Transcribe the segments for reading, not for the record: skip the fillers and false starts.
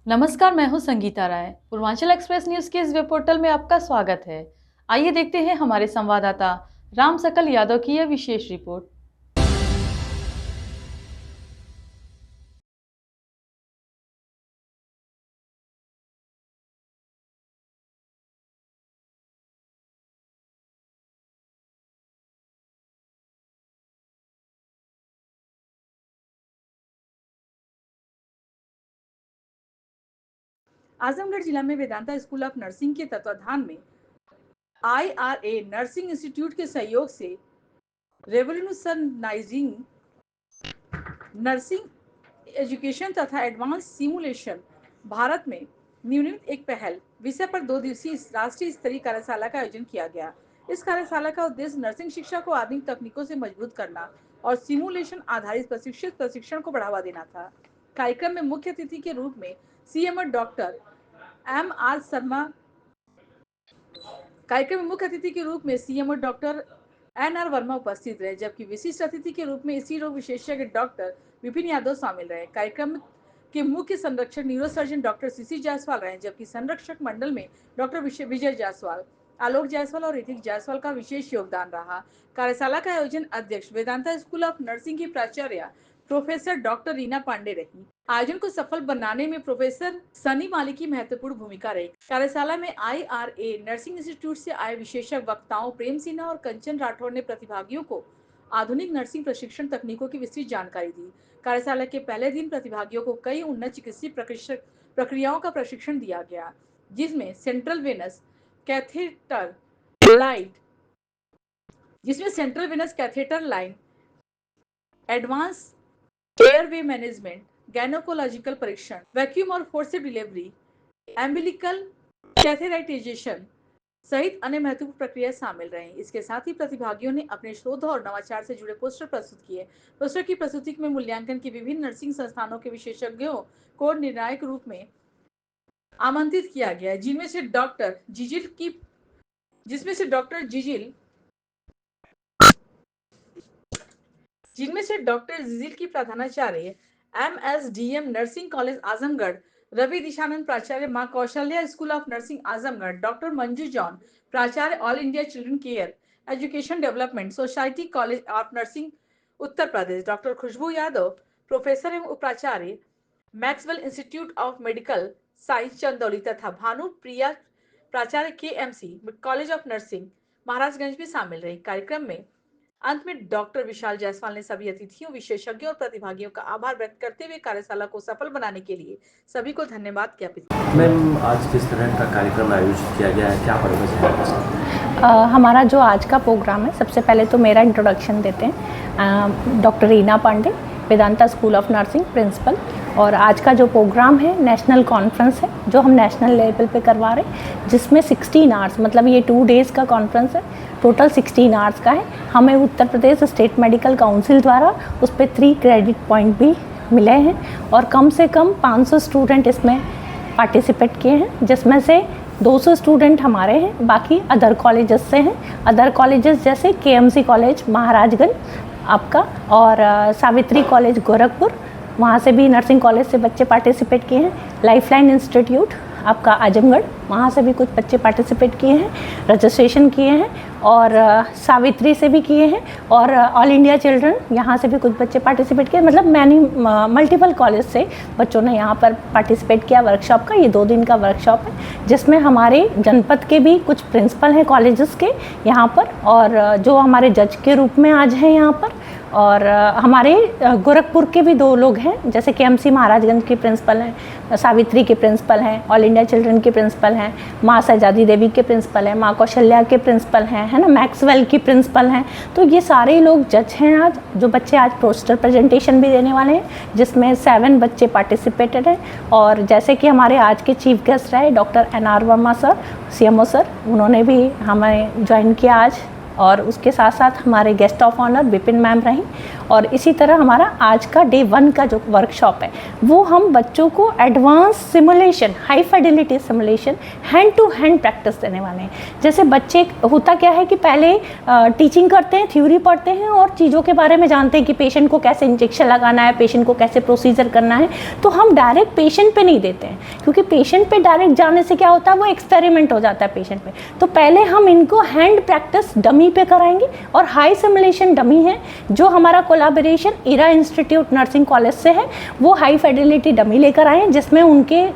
नमस्कार, मैं हूं संगीता राय। पूर्वांचल एक्सप्रेस न्यूज के इस वेब पोर्टल में आपका स्वागत है। आइए देखते हैं हमारे संवाददाता राम सकल यादव की यह विशेष रिपोर्ट। आजमगढ़ जिला में वेदांता स्कूल ऑफ नर्सिंग के तत्वाधान में IRA नर्सिंग इंस्टीट्यूट के सहयोग से रेवोल्यूशनाइजिंग नर्सिंग एजुकेशन तथा एडवांस सिमुलेशन भारत में निम्नलिखित एक पहल विषय पर 2 दिवसीय राष्ट्रीय स्तरीय कार्यशाला का आयोजन किया गया। इस कार्यशाला का उद्देश्य नर्सिंग शिक्षा को आधुनिक तकनीकों से मजबूत करना और सिमुलेशन आधारित प्रशिक्षण को बढ़ावा देना था। कार्यक्रम में मुख्य अतिथि के रूप में CMO डॉक्टर MR शर्मा कार्यक्रम में मुख्य अतिथि के रूप में CMO डॉक्टर NR वर्मा उपस्थित रहे, जबकि विशिष्ट अतिथि के रूप में स्त्री रोग विशेषज्ञ डॉक्टर विपिन यादव शामिल रहे। कार्यक्रम के मुख्य संरक्षक न्यूरोसर्जन डॉक्टर CC जायसवाल रहे, जबकि संरक्षक मंडल में डॉक्टर विजय जायसवाल, आलोक जायसवाल और ऋतिक जायसवाल का विशेष योगदान रहा। कार्यशाला का आयोजन अध्यक्ष वेदांता स्कूल ऑफ नर्सिंग की प्राचार्य प्रोफेसर डॉक्टर रीना पांडे रही। आयोजन को सफल बनाने में प्रोफेसर सनी माली की महत्वपूर्ण भूमिका रही। कार्यशाला में IRA नर्सिंग इंस्टीट्यूट से आए विशेषज्ञ वक्ताओं प्रेम सिन्हा और कंचन राठौर ने प्रतिभागियों को आधुनिक नर्सिंग प्रशिक्षण तकनीकों की विस्तृत जानकारी दी। कार्यशाला के पहले दिन प्रतिभागियों को कई उन्नत चिकित्सीय प्रक्रियाओं का प्रशिक्षण दिया गया, जिसमें central venous catheter line, advance airway management, gynaecological परीक्षण, वैक्यूम और फोर्सेप डिलीवरी, एम्बिलिकल कैथेराइटाइजेशन सहित अन्य महत्वपूर्ण प्रक्रिया शामिल रही। इसके साथ ही प्रतिभागियों ने अपने शोध और नवाचार से जुड़े पोस्टर प्रस्तुत किए। पोस्टर की प्रस्तुति में मूल्यांकन की विभिन्न नर्सिंग संस्थानों के विशेषज्ञों को निर्णायक रूप में आमंत्रित किया गया, जिनमें से डॉक्टर जिजिल की प्रधानाचार्य MSDM nursing college Azamgarh, Ravi Dishanand प्राचार्य Maa Kaushalya school of nursing Azamgarh, doctor Manju John प्राचार्य all India children care education development society college of nursing Uttar Pradesh, doctor Khushboo Yadav professor एवं उपाचार्य Maxwell institute of medical science Chandauli तथा भानु प्रिया प्राचार्य KMC college of nursing Maharajganj भी शामिल रही। कार्यक्रम में अंत में डॉक्टर विशाल जायसवाल ने सभी अतिथियों, विशेषज्ञों और प्रतिभागियों का आभार व्यक्त करते हुए कार्यशाला को सफल बनाने के लिए सभी को धन्यवाद ज्ञापित किया। मैम, आज किस तरह का कार्यक्रम आयोजित किया गया है, क्या पड़ेगा? हमारा जो आज का प्रोग्राम है, सबसे पहले तो मेरा इंट्रोडक्शन देते हैं। Doctor Reena Pandey, Vedanta school of nursing principal. और आज का जो प्रोग्राम है नेशनल कॉन्फ्रेंस है, जो हम नेशनल लेवल पे करवा रहे हैं, जिसमें 16 आवर्स, मतलब ये 2 डेज़ का कॉन्फ्रेंस है, टोटल 16 आवर्स का है। हमें Uttar Pradesh state medical council द्वारा उस पर 3 क्रेडिट पॉइंट भी मिले हैं और कम से कम 500 स्टूडेंट इसमें पार्टिसिपेट किए हैं, जिसमें से 200 स्टूडेंट हमारे हैं, बाकी अदर कॉलेजेस से हैं। अदर कॉलेजेस जैसे KMC कॉलेज महाराजगंज आपका और सावित्री कॉलेज गोरखपुर, वहाँ से भी नर्सिंग कॉलेज से बच्चे पार्टिसिपेट किए हैं। लाइफलाइन इंस्टीट्यूट आपका आजमगढ़, वहाँ से भी कुछ बच्चे पार्टिसिपेट किए हैं, रजिस्ट्रेशन किए हैं। और सावित्री से भी किए हैं और ऑल इंडिया चिल्ड्रन, यहाँ से भी कुछ बच्चे पार्टिसिपेट किए। मतलब मल्टीपल कॉलेज से बच्चों ने यहाँ पर पार्टिसिपेट किया वर्कशॉप का। ये 2 दिन का वर्कशॉप है, जिसमें हमारे जनपद के भी कुछ प्रिंसिपल हैं कॉलेजेस के यहाँ पर, और जो हमारे जज के रूप में आज हैं यहाँ पर। और हमारे गोरखपुर के भी 2 लोग हैं, जैसे KMC महाराजगंज के प्रिंसिपल हैं, सावित्री के प्रिंसिपल हैं, ऑल इंडिया चिल्ड्रन के प्रिंसिपल हैं, माँ सजादी देवी के प्रिंसिपल हैं, माँ कौशल्या के प्रिंसिपल हैं, है ना, मैक्सवेल की प्रिंसिपल हैं। तो ये सारे लोग जज हैं आज, जो बच्चे आज पोस्टर प्रेजेंटेशन भी देने वाले हैं, जिसमें 7 बच्चे पार्टिसिपेटेड हैं। और जैसे कि हमारे आज के चीफ गेस्ट रहे doctor NR Verma sir, CMO sir, उन्होंने भी हमें ज्वाइन किया आज और उसके साथ साथ हमारे guest of honour Vipin ma'am रहीं। और इसी तरह हमारा आज का डे 1 का जो वर्कशॉप है वो हम बच्चों को advance simulation, high fidelity simulation, hand to hand practice देने वाले हैं। जैसे बच्चे, होता क्या है कि पहले टीचिंग करते हैं, थ्योरी पढ़ते हैं और चीज़ों के बारे में जानते हैं कि पेशेंट को कैसे इंजेक्शन लगाना है, पेशेंट को कैसे प्रोसीजर करना है, तो हम डायरेक्ट पेशेंट पे नहीं देते हैं, क्योंकि पेशेंट पे डायरेक्ट जाने से क्या होता है, वो एक्सपेरिमेंट हो जाता है पेशेंट पे। तो पहले हम इनको हैंड प्रैक्टिस डमी पे कराएंगे और हाई सिमुलेशन डमी है जो हमारा कोलैबोरेशन इरा इंस्टीट्यूट नर्सिंग कॉलेज से है, वो हाई फिडेलिटी डमी लेकर आए हैं जिसमें उनके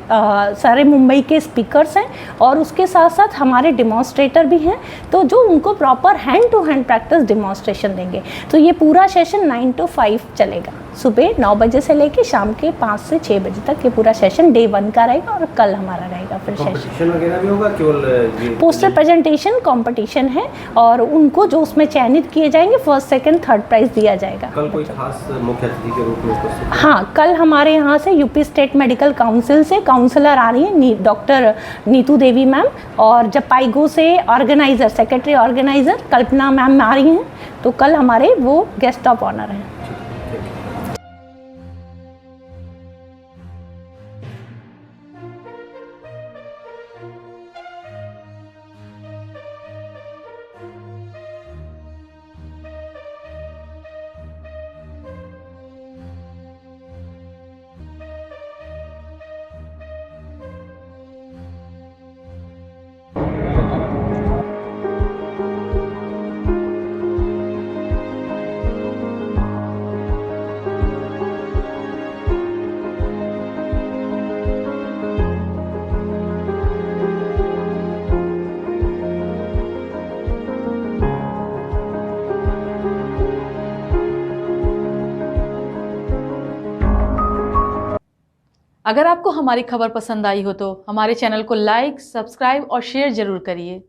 सारे मुंबई के स्पीकर्स हैं और उसके साथ साथ हमारे डिमॉन्स्ट्रेटर भी हैं, तो जो उनको proper hand to hand practice demonstration देंगे। तो ये पूरा सेशन 9 to 5 चलेगा, सुबह 9 बजे से लेके शाम के 5 से 6 बजे तक। ये पूरा सेशन डे 1 का रहेगा और कल हमारा रहेगा फिर सेशन वगैरह भी होगा, केवल पोस्टर प्रेजेंटेशन कंपटीशन है और उनको जो उसमें चयनित किए जाएंगे फर्स्ट, सेकंड, थर्ड प्राइज दिया जाएगा। कल कोई खास मुख्य अतिथि के रूप में उपस्थित? हाँ, कल हमारे यहाँ से यूपी स्टेट मेडिकल काउंसिल से काउंसलर आ रही है डॉक्टर नीतू देवी मैम, और जपाईगो से ऑर्गेनाइजर, सेक्रेटरी ऑर्गेनाइजर कल्पना मैम आ रही हैं। तो कल हमारे वो गेस्ट ऑफ ऑनर हैं। अगर आपको हमारी खबर पसंद आई हो तो हमारे चैनल को लाइक, सब्सक्राइब और शेयर जरूर करिए।